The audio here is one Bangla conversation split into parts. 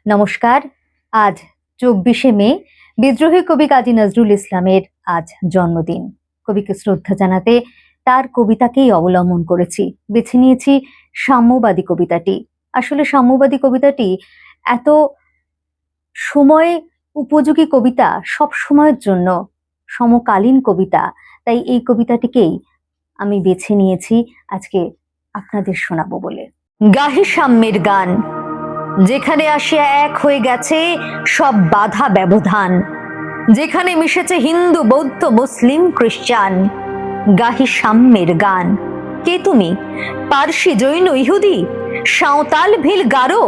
নমস্কার। আজ 24শে মে বিদ্রোহী কবি কাজী নজরুল ইসলামের আজ জন্মদিন। কবিকে শ্রদ্ধা জানাতে তার কবিতাকেই অবলম্বন করেছি, বেছে নিয়েছি সাম্যবাদী কবিতাটি। আসলে সাম্যবাদী কবিতাটি এত সময় উপযোগী কবিতা, সব সময়ের জন্য সমকালীন কবিতা, তাই এই কবিতাটিকেই আমি বেছে নিয়েছি আজকে আপনাদের শোনাবো বলে। গাহি সাম্যের গান, যেখানে আসিয়া এক হয়ে গেছে সব বাধা ব্যবধান, যেখানে মিশেছে হিন্দু বৌদ্ধ মুসলিম খ্রিস্টান। গাহি সাম্যের গান। কে তুমি? পারসি জৈন ইহুদি, সাঁওতাল ভিল গারো,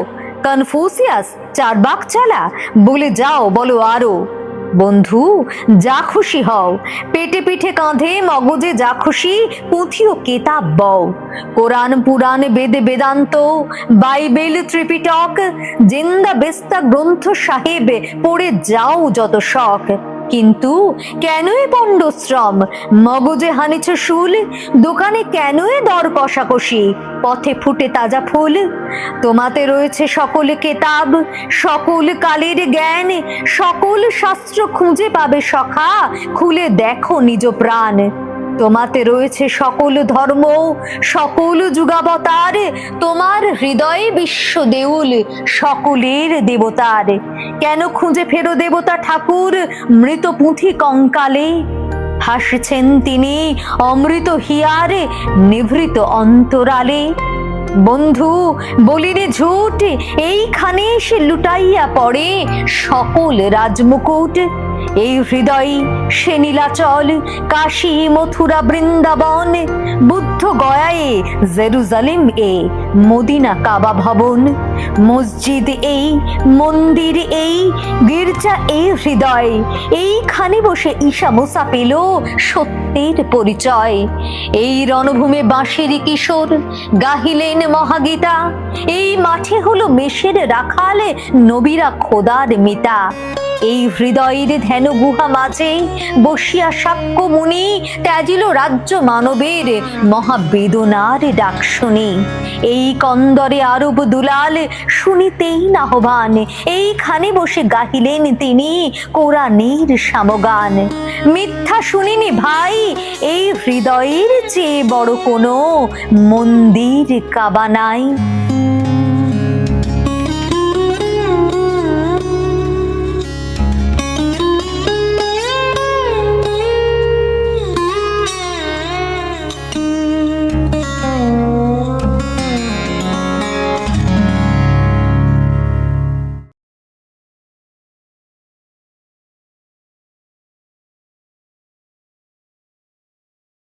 কনফুসিয়াস চারবাক চালা, বলে যাও বলো আরো। বন্ধু যা খুশি হও, পেটে পিঠে কাঁধে মগজে যা খুশি পুঁথি ও কেতাব বও। কোরআন পুরাণ বেদ বেদান্ত বাইবেল ত্রিপিটক জিন্দা বেস্তা গ্রন্থ সাহেব পড়ে যাও যত শখ। কিন্তু কেনই পণ্ডশ্রম, মগজে হানিছ শুল, দোকানে কেনই দর কষাকষি, পথে ফুটে তাজা ফুল। তোমাতে রয়েছে সকল কেতাব, সকল কালের জ্ঞান, সকল শাস্ত্র খুঁজে পাবে সখা, খুলে দেখো নিজ প্রাণ। তোমাতে রয়েছে সকল ধর্ম, সকল যুগাবতার, তোমার হৃদয়ে বিশ্ব দেউল, সকলের দেবতার। কেন খুঁজে ফেরো দেবতা ঠাকুর মৃত পুঁথি কঙ্কালে? হাসছেন তিনি অমৃত হিয়ারে নিভৃত অন্তরালে। বন্ধু বলিরে ঝুট, এইখানে সে লুটাইয়া পড়ে সকল রাজমুকুট। এই হৃদয় সে নীলাচল, কাশী মথুরা বৃন্দাবন, বুদ্ধ গয়ায়ে জেরুজালেম এ মদিনা কাবা ভবন। মসজিদ এই, মন্দির এই, গির্জা এই হৃদয়, এইখানে বসে ঈশা মুসা পেল সত্যের পরিচয়। এই রণভূমে বাঁশের কিশোর গাহিলেন মহাগীতা, এই মাঠে হলো মেষের রাখাল নবীরা খোদার মিতা। এই হৃদয়ের ধ্যান গুহা মাঝে বসিয়া সাক্ষ্য মুনি ত্যাজিল রাজ্য মানবের মহাবেদনার ডাক শুনি। এই কন্দরে আরব দুলাল শুনিতেই নাহবান, এইখানে বসে গাহিলেন তিনি কোরআনের সামগান। মিথ্যা শুনিনি ভাই, এই হৃদয়ের চেয়ে বড় কোনো মন্দির কাবা নাই।